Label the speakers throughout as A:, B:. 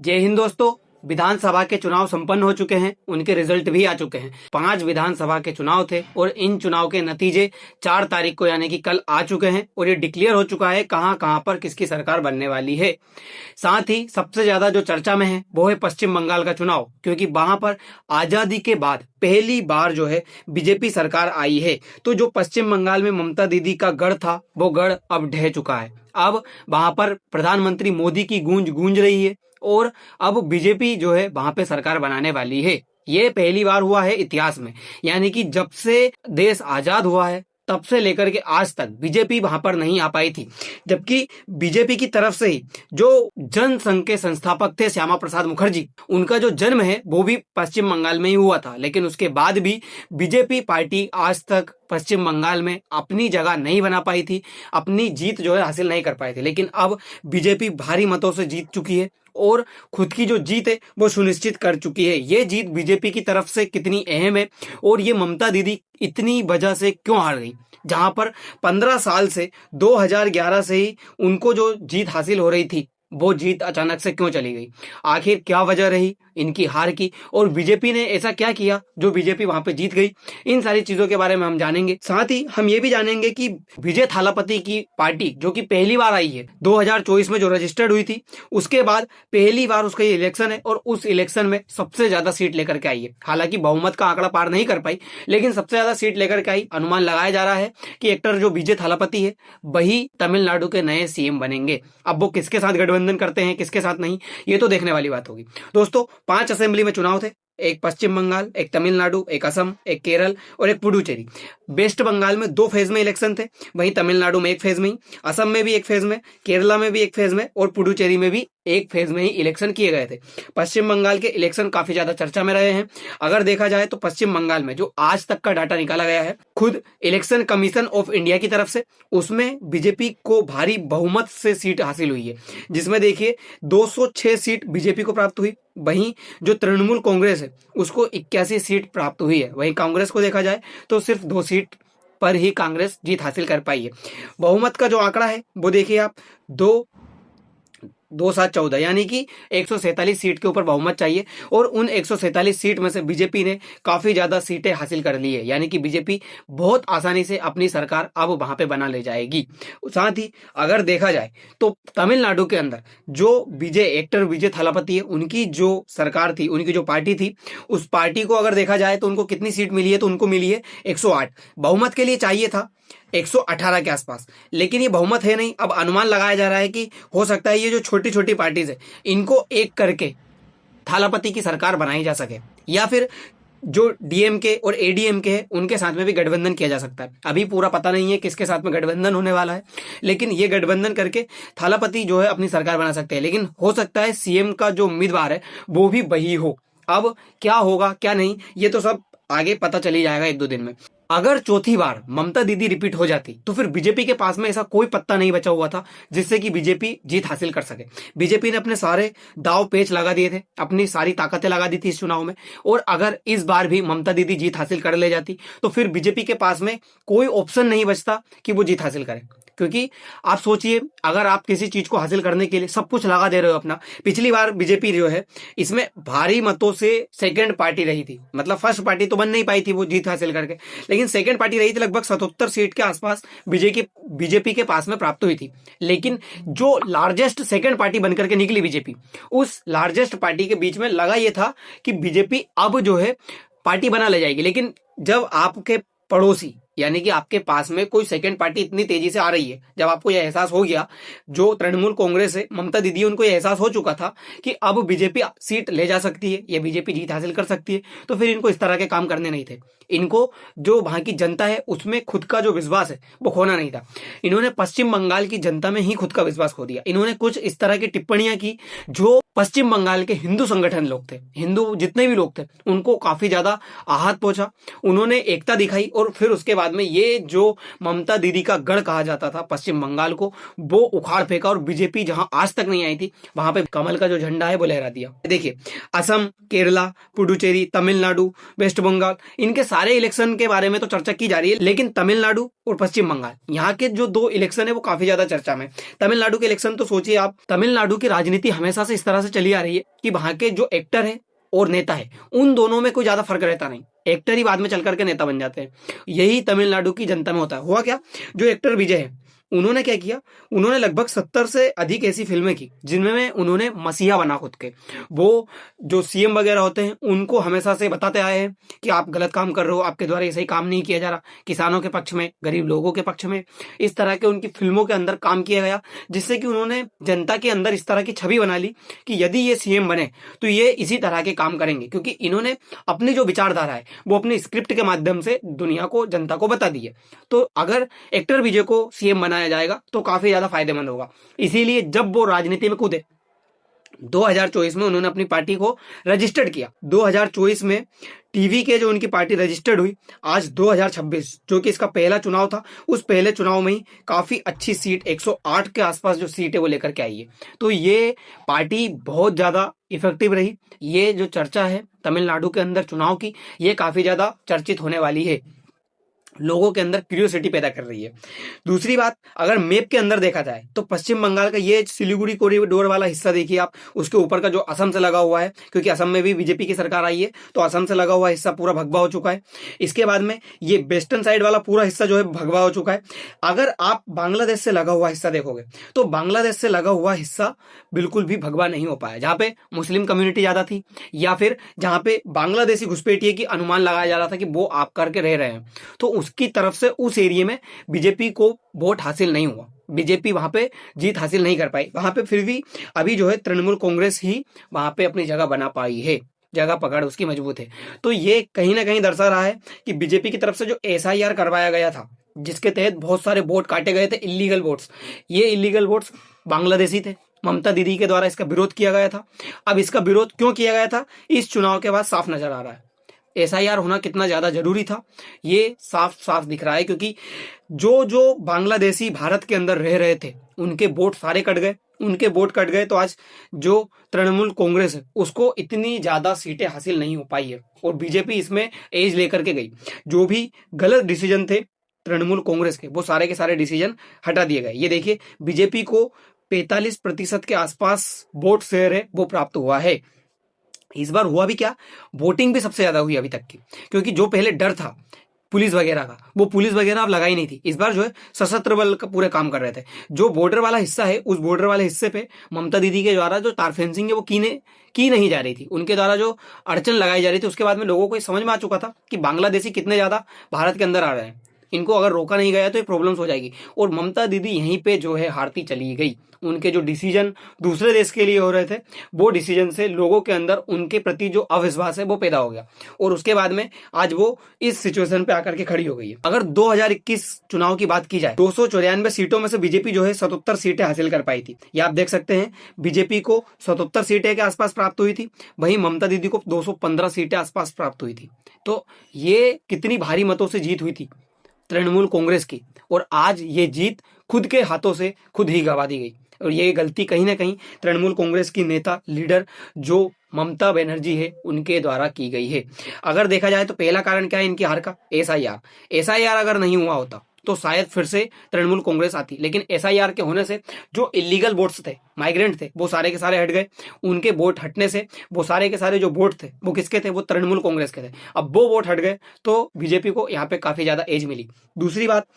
A: जय हिंद दोस्तों। विधानसभा के चुनाव संपन्न हो चुके हैं, उनके रिजल्ट भी आ चुके हैं। 5 विधानसभा के चुनाव थे और इन चुनाव के नतीजे 4 तारीख को यानी कि कल आ चुके हैं और ये डिक्लेयर हो चुका है कहां कहां पर किसकी सरकार बनने वाली है। साथ ही सबसे ज्यादा जो चर्चा में है वो है पश्चिम बंगाल का चुनाव, क्योंकि वहां पर आजादी के बाद पहली बार जो है बीजेपी सरकार आई है। तो जो पश्चिम बंगाल में ममता दीदी का गढ़ था वो गढ़ अब ढह चुका है। अब वहां पर प्रधानमंत्री मोदी की गूंज गूंज रही है और अब बीजेपी जो है वहां पे सरकार बनाने वाली है। ये पहली बार हुआ है इतिहास में, यानी कि जब से देश आजाद हुआ है तब से लेकर के आज तक बीजेपी वहां पर नहीं आ पाई थी। जबकि बीजेपी की तरफ से ही जो जनसंघ के संस्थापक थे श्यामा प्रसाद मुखर्जी, उनका जो जन्म है वो भी पश्चिम बंगाल में ही हुआ था। लेकिन उसके बाद भी बीजेपी पार्टी आज तक पश्चिम बंगाल में अपनी जगह नहीं बना पाई थी, अपनी जीत जो है हासिल नहीं कर पाई थी। लेकिन अब बीजेपी भारी मतों से जीत चुकी है और खुद की जो जीत है वो सुनिश्चित कर चुकी है। ये जीत बीजेपी की तरफ से कितनी अहम है और ये ममता दीदी इतनी वजह से क्यों हार गई, जहां पर 15 साल से 2011 से ही उनको जो जीत हासिल हो रही थी वो जीत अचानक से क्यों चली गई। आखिर क्या वजह रही इनकी हार की और बीजेपी ने ऐसा क्या किया जो बीजेपी वहां पे जीत गई। इन सारी चीजों के बारे में हम जानेंगे। साथ ही हम ये भी जानेंगे कि विजय थालापति की पार्टी जो कि पहली बार आई है 2024 में जो रजिस्टर्ड हुई थी, उसके बाद पहली बार उसका ये इलेक्शन है और उस इलेक्शन में सबसे ज्यादा सीट लेकर के आई है। हालांकि बहुमत का आंकड़ा पार नहीं कर पाई, लेकिन सबसे ज्यादा सीट लेकर के आई। अनुमान लगाया जा रहा है कि एक्टर जो विजय थालापति है वही तमिलनाडु के नए सीएम बनेंगे। अब वो किसके साथ गठबंधन करते हैं किसके साथ नहीं, ये तो देखने वाली बात होगी। दोस्तों 5 असेंबली में चुनाव थे, एक पश्चिम बंगाल, एक तमिलनाडु, एक असम, एक केरल और एक पुडुचेरी। वेस्ट बंगाल में 2 फेज में इलेक्शन थे, वहीं तमिलनाडु में 1 फेज में ही, असम में भी 1 फेज में, केरला में भी 1 फेज में और पुडुचेरी में भी 1 फेज में ही इलेक्शन किए गए थे। पश्चिम बंगाल के इलेक्शन काफी ज्यादा चर्चा में रहे हैं। अगर देखा जाए तो पश्चिम बंगाल में जो आज तक का डाटा निकाला गया है खुद इलेक्शन कमीशन ऑफ इंडिया की तरफ से, उसमें बीजेपी को भारी बहुमत से सीट हासिल हुई है, जिसमें देखिए 206 सीट बीजेपी को प्राप्त हुई। वहीं जो तृणमूल कांग्रेस है उसको 81 सीट प्राप्त हुई है। वहीं कांग्रेस को देखा जाए तो सिर्फ 2 सीट पर ही कांग्रेस जीत हासिल कर पाई है। बहुमत का जो आंकड़ा है वो देखिए आप 2-7-14 यानी कि 147 सीट के ऊपर बहुमत चाहिए और उन 147 सीट में से बीजेपी ने काफी ज्यादा सीटें हासिल कर ली है, यानी कि बीजेपी बहुत आसानी से अपनी सरकार अब वहां पे बना ले जाएगी। साथ ही अगर देखा जाए तो तमिलनाडु के अंदर जो एक्टर विजय थालापति है, उनकी जो सरकार थी, उनकी जो पार्टी थी, उस पार्टी को अगर देखा जाए तो उनको कितनी सीट मिली है, तो उनको मिली है 108। बहुमत के लिए चाहिए था 118 के आसपास, लेकिन ये बहुमत है नहीं। अब अनुमान लगाया जा रहा है कि हो सकता है ये जो छोटी छोटी पार्टीज है इनको एक करके थालापति की सरकार बनाई जा सके, या फिर जो डीएमके और एडीएमके है उनके साथ में भी गठबंधन किया जा सकता है। अभी पूरा पता नहीं है किसके साथ में गठबंधन होने वाला है, लेकिन ये गठबंधन करके थालापति जो है अपनी सरकार बना सकते हैं। लेकिन हो सकता है सीएम का जो उम्मीदवार है वो भी वही हो। अब क्या होगा क्या नहीं ये तो सब आगे पता चली जाएगा 1-2 दिन में। अगर चौथी बार ममता दीदी रिपीट हो जाती तो फिर बीजेपी के पास में ऐसा कोई पत्ता नहीं बचा हुआ था जिससे कि बीजेपी जीत हासिल कर सके। बीजेपी ने अपने सारे दाव पेच लगा दिए थे, अपनी सारी ताकतें लगा दी थी इस चुनाव में, और अगर इस बार भी ममता दीदी जीत हासिल कर ले जाती तो फिर बीजेपी के पास में कोई ऑप्शन नहीं बचता कि वो जीत हासिल करे। क्योंकि आप सोचिए, अगर आप किसी चीज को हासिल करने के लिए सब कुछ लगा दे रहे हो अपना, पिछली बार बीजेपी जो है इसमें भारी मतों से सेकंड पार्टी रही थी, मतलब फर्स्ट पार्टी तो बन नहीं पाई थी वो जीत हासिल करके, लेकिन सेकंड पार्टी रही थी, लगभग 77 सीट के आसपास बीजेपी के पास में प्राप्त हुई थी। लेकिन जो लार्जेस्ट सेकंड पार्टी बनकर के निकली बीजेपी, उस लार्जेस्ट पार्टी के बीच में लगा ये था कि बीजेपी अब जो है पार्टी बना ले जाएगी। लेकिन जब आपके पड़ोसी यानी कि आपके पास में कोई सेकंड पार्टी इतनी तेजी से आ रही है, जब आपको यह एहसास हो गया, जो तृणमूल कांग्रेस है ममता दीदी, उनको यह एहसास हो चुका था कि अब बीजेपी सीट ले जा सकती है, ये बीजेपी जीत हासिल कर सकती है, तो फिर इनको इस तरह के काम करने नहीं थे। इनको जो वहां की जनता है उसमें खुद का जो विश्वास है वो खोना नहीं था। इन्होंने पश्चिम बंगाल की जनता में ही खुद का विश्वास खो दिया। इन्होंने कुछ इस तरह की टिप्पणियां की जो पश्चिम बंगाल के हिंदू संगठन लोग थे, हिंदू जितने भी लोग थे, उनको काफी ज्यादा आहत पहुंचा। उन्होंने एकता दिखाई और फिर उसके बाद में ये जो ममता दीदी का गढ़ कहा जाता था पश्चिम बंगाल को, वो उखाड़ फेंका और बीजेपी जहां आज तक नहीं आई थी वहां पे कमल का जो झंडा है वो लहरा दिया। देखिए असम, केरला, पुडुचेरी, तमिलनाडु, वेस्ट बंगाल, इनके सारे इलेक्शन के बारे में तो चर्चा की जा रही है, लेकिन तमिलनाडु और पश्चिम बंगाल यहाँ के जो 2 इलेक्शन है वो काफी ज्यादा चर्चा में। तमिलनाडु के इलेक्शन तो सोचिए आप, तमिलनाडु की राजनीति हमेशा से इस तरह से से चली आ रही है कि वहां के जो एक्टर है और नेता है उन दोनों में कोई ज्यादा फर्क रहता नहीं। एक्टर ही बाद में चल करके नेता बन जाते हैं। यही तमिलनाडु की जनता में होता है। हुआ क्या, जो एक्टर विजय है उन्होंने क्या किया, उन्होंने लगभग 70 से अधिक ऐसी फिल्में की जिनमें उन्होंने मसीहा बना खुद के। वो जो सीएम वगैरह होते हैं उनको हमेशा से बताते आए हैं कि आप गलत काम कर रहे हो, आपके द्वारा ये सही काम नहीं किया जा रहा, किसानों के पक्ष में, गरीब लोगों के पक्ष में। इस तरह के उनकी फिल्मों के अंदर काम किया गया, जिससे कि उन्होंने जनता के अंदर इस तरह की छवि बना ली कि यदि ये सीएम बने तो ये इसी तरह के काम करेंगे, क्योंकि इन्होंने अपनी जो विचारधारा है वो अपनी स्क्रिप्ट के माध्यम से दुनिया को, जनता को बता दी है। तो अगर एक्टर विजय को सीएम बनाया जाएगा तो काफी ज्यादा फायदेमंद होगा। इसीलिए जब वो राजनीति में कूदे 2024 में उन्होंने अपनी पार्टी को रजिस्टर्ड किया। 2024 में टीवी के जो उनकी पार्टी रजिस्टर्ड हुई, आज 2026 जो कि इसका पहला चुनाव था, उस पहले चुनाव में ही काफी अच्छी सीट 108 के आसपास जो सीट है वो लेकर के आई है। तो ये पार्टी बहुत ज्यादा इफेक्टिव रही। ये जो चर्चा है तमिलनाडु के अंदर चुनाव की, ये काफी ज्यादा चर्चित होने वाली है, लोगों के अंदर क्यूरियोसिटी पैदा कर रही है। दूसरी बात, अगर मैप के अंदर देखा जाए तो पश्चिम बंगाल का ये सिलीगुड़ी कॉरिडोर वाला हिस्सा देखिए आप, उसके ऊपर का जो असम से लगा हुआ है, क्योंकि असम में भी बीजेपी की सरकार आई है तो असम से लगा हुआ हिस्सा पूरा भगवा हो चुका है। इसके बाद में ये वेस्टर्न साइड वाला पूरा हिस्सा जो है भगवा हो चुका है। अगर आप बांग्लादेश से लगा हुआ हिस्सा देखोगे तो बांग्लादेश से लगा हुआ हिस्सा बिल्कुल भी भगवा नहीं हो पाया, जहां पे मुस्लिम कम्युनिटी ज्यादा थी या फिर जहां पे बांग्लादेशी घुसपैठिए की अनुमान लगाया जा रहा था कि वो आप करके रह रहे हैं, तो उसकी तरफ से उस एरिया में बीजेपी को वोट हासिल नहीं हुआ। बीजेपी वहां पे जीत हासिल नहीं कर पाई। वहां पे फिर भी अभी जो है तृणमूल कांग्रेस ही वहां पे अपनी जगह बना पाई है, जगह पकड़ उसकी मजबूत है। तो ये कहीं ना कहीं दर्शा रहा है कि बीजेपी की तरफ से जो एसआईआर करवाया गया था, जिसके तहत बहुत सारे वोट काटे गए थे, इलीगल वोट्स, ये इलीगल वोट्स बांग्लादेशी थे। ममता दीदी के द्वारा इसका विरोध किया गया था। अब इसका विरोध क्यों किया गया था, इस चुनाव के बाद साफ नजर आ रहा है। एसआईआर होना कितना ज्यादा जरूरी था ये साफ साफ दिख रहा है, क्योंकि जो जो बांग्लादेशी भारत के अंदर रह रहे थे उनके वोट सारे कट गए। उनके वोट कट गए तो आज जो तृणमूल कांग्रेस है उसको इतनी ज्यादा सीटें हासिल नहीं हो पाई है, और बीजेपी इसमें एज लेकर के गई। जो भी गलत डिसीजन थे तृणमूल कांग्रेस के, वो सारे के सारे डिसीजन हटा दिए गए। ये देखिए, बीजेपी को 45% के आसपास वोट शेयर है वो प्राप्त हुआ है। इस बार हुआ भी क्या, वोटिंग भी सबसे ज्यादा हुई अभी तक की, क्योंकि जो पहले डर था पुलिस वगैरह का, वो पुलिस वगैरह अब लगाई नहीं थी। इस बार जो है सशस्त्र बल का पूरे काम कर रहे थे। जो बॉर्डर वाला हिस्सा है, उस बॉर्डर वाले हिस्से पे ममता दीदी के द्वारा जो तार फेंसिंग है वो की नहीं जा रही थी, उनके द्वारा जो अड़चन लगाई जा रही थी। उसके बाद में लोगों को समझ में आ चुका था कि बांग्लादेशी कितने ज्यादा भारत के अंदर आ रहे हैं, इनको अगर रोका नहीं गया तो ये प्रॉब्लम्स हो जाएगी। और ममता दीदी यहीं पे जो है हारती चली गई। उनके जो डिसीजन दूसरे देश के लिए हो रहे थे, वो डिसीजन से लोगों के अंदर उनके प्रति जो अविश्वास है वो पैदा हो गया, और उसके बाद में आज वो इस सिचुएशन पे आकर के खड़ी हो गई है। अगर 2021 चुनाव की बात की जाए, 294 सीटों में से बीजेपी जो है 77 सीटें हासिल कर पाई थी। ये आप देख सकते हैं, बीजेपी को 77 सीटें के आसपास प्राप्त हुई थी, वहीं ममता दीदी को 215 सीटें आसपास प्राप्त हुई थी। तो ये कितनी भारी मतों से जीत हुई थी तृणमूल कांग्रेस की, और आज ये जीत खुद के हाथों से खुद ही गवा दी गई। और ये गलती कहीं ना कहीं तृणमूल कांग्रेस की नेता, लीडर जो ममता बनर्जी है, उनके द्वारा की गई है। अगर देखा जाए तो पहला कारण क्या है इनकी हार का, एसआईआर। एसआईआर अगर नहीं हुआ होता तो शायद फिर से तृणमूल कांग्रेस आती, लेकिन एसआईआर के होने से जो इलीगल वोट्स थे, माइग्रेंट थे, वो सारे के सारे हट गए। उनके वोट हटने से वो सारे के सारे जो वोट थे वो किसके थे, वो तृणमूल कांग्रेस के थे। अब वो वोट हट गए तो बीजेपी को यहाँ पे काफी ज्यादा एज मिली। दूसरी बात,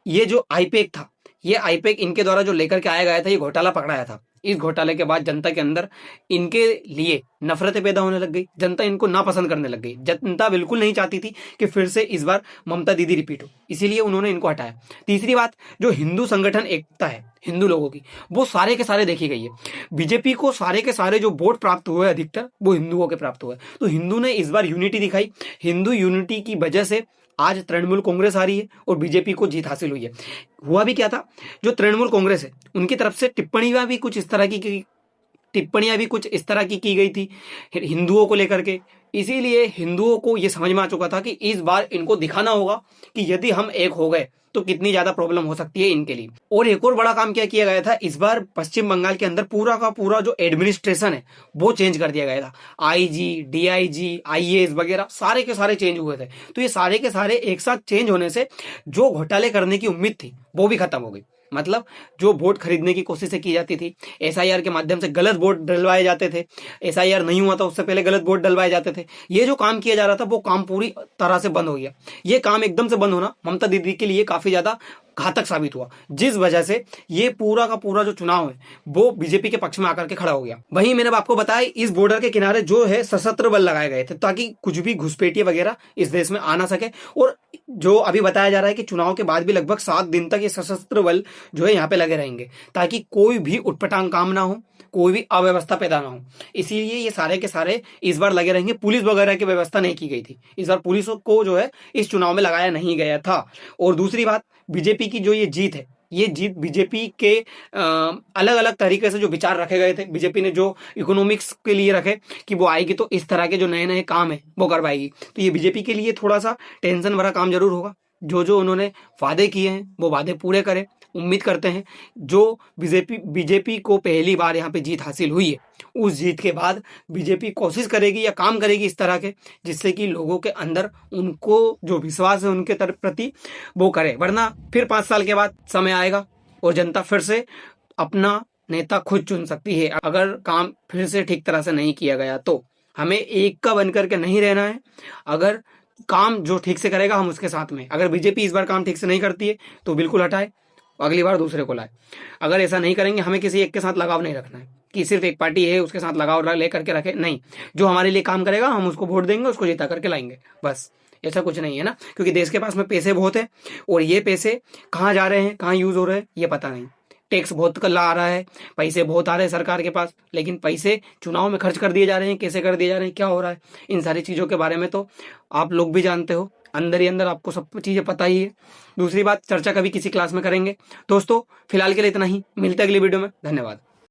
A: ये जो आईपैक था, ये आईपैक इनके द्वारा जो लेकर के आया गया था, ये घोटाला पकड़ाया था। इस घोटाले के बाद जनता के अंदर इनके लिए नफरतें पैदा होने लग गई, जनता इनको नापसंद करने लग गई। जनता बिल्कुल नहीं चाहती थी कि फिर से इस बार ममता दीदी रिपीट हो, इसीलिए उन्होंने इनको हटाया। तीसरी बात, जो हिंदू संगठन एकता है हिंदू लोगों की, वो सारे के सारे देखी गई है। बीजेपी को सारे के सारे जो वोट प्राप्त हुए अधिकतर वो हिंदुओं के प्राप्त हुए, तो हिंदू ने इस बार यूनिटी दिखाई। हिंदू यूनिटी की वजह से आज तृणमूल कांग्रेस आ रही है और बीजेपी को जीत हासिल हुई है। हुआ भी क्या था, जो तृणमूल कांग्रेस है उनकी तरफ से टिप्पणियां भी कुछ इस तरह की की गई थी हिंदुओं को लेकर के। इसीलिए हिंदुओं को यह समझ में आ चुका था कि इस बार इनको दिखाना होगा कि यदि हम एक हो गए तो कितनी ज्यादा प्रॉब्लम हो सकती है इनके लिए। और एक और बड़ा काम क्या किया गया था, इस बार पश्चिम बंगाल के अंदर पूरा का पूरा जो एडमिनिस्ट्रेशन है वो चेंज कर दिया गया था। आईजी, डीआईजी, आईएएस वगैरह सारे के सारे चेंज हुए थे। तो ये सारे के सारे एक साथ चेंज होने से जो घोटाले करने की उम्मीद थी वो भी खत्म हो गई। मतलब जो वोट खरीदने की कोशिशें की जाती थी, एसआईआर के माध्यम से गलत वोट डलवाए जाते थे, एसआईआर नहीं हुआ था उससे पहले गलत वोट डलवाए जाते थे, ये जो काम किया जा रहा था वो काम पूरी तरह से बंद हो गया। ये काम एकदम से बंद होना ममता दीदी के लिए काफी ज्यादा घातक साबित हुआ, जिस वजह से ये पूरा का पूरा जो चुनाव है वो बीजेपी के पक्ष में आकर के खड़ा हो गया। वहीं मैंने आपको बताया इस बॉर्डर के किनारे जो है सशस्त्र बल लगाए गए थे ताकि कुछ भी घुसपैठिए वगैरह इस देश में आ ना सके। और जो अभी बताया जा रहा है कि चुनाव के बाद भी लगभग 7 दिन तक ये सशस्त्र बल जो है यहाँ पे लगे रहेंगे ताकि कोई भी उटपटांग काम ना हो, कोई भी अव्यवस्था पैदा ना हो। इसीलिए ये सारे के सारे इस बार लगे रहेंगे। पुलिस वगैरह की व्यवस्था नहीं की गई थी, इस बार पुलिस को जो है इस चुनाव में लगाया नहीं गया था। और दूसरी बात, बीजेपी की जो ये जीत है, ये जीत बीजेपी के अलग अलग तरीके से जो विचार रखे गए थे, बीजेपी ने जो इकोनॉमिक्स के लिए रखे कि वो आएगी तो इस तरह के जो नए नए काम है वो करवाएगी, तो ये बीजेपी के लिए थोड़ा सा टेंशन भरा काम जरूर होगा। जो जो उन्होंने वादे किए हैं वो वादे पूरे करें, उम्मीद करते हैं। जो बीजेपी को पहली बार यहाँ पे जीत हासिल हुई है, उस जीत के बाद बीजेपी कोशिश करेगी या काम करेगी इस तरह के जिससे कि लोगों के अंदर उनको जो विश्वास है उनके तरफ प्रति वो करे। वरना फिर 5 साल के बाद समय आएगा और जनता फिर से अपना नेता खुद चुन सकती है। अगर काम फिर से ठीक तरह से नहीं किया गया तो हमें एक का बनकर के नहीं रहना है। अगर काम जो ठीक से करेगा हम उसके साथ में, अगर बीजेपी इस बार काम ठीक से नहीं करती है तो बिल्कुल हटाए, अगली बार दूसरे को लाए। अगर ऐसा नहीं करेंगे, हमें किसी एक के साथ लगाव नहीं रखना है कि सिर्फ एक पार्टी है उसके साथ लगाव लेकर के रखे, नहीं। जो हमारे लिए काम करेगा हम उसको वोट देंगे, उसको जिता करके लाएंगे, बस। ऐसा कुछ नहीं है ना, क्योंकि देश के पास में पैसे बहुत है और ये पैसे कहाँ जा रहे हैं, कहाँ यूज हो रहे हैं ये पता नहीं। टैक्स बहुत कल्ला आ रहा है, पैसे बहुत आ रहे हैं सरकार के पास, लेकिन पैसे चुनाव में खर्च कर दिए जा रहे हैं। कैसे कर दिए जा रहे हैं, क्या हो रहा है, इन सारी चीज़ों के बारे में तो आप लोग भी जानते हो, अंदर ही अंदर आपको सब चीज़ें पता ही है। दूसरी बात, चर्चा कभी किसी क्लास में करेंगे। दोस्तों फिलहाल के लिए इतना ही, मिलते हैं अगली वीडियो में। धन्यवाद।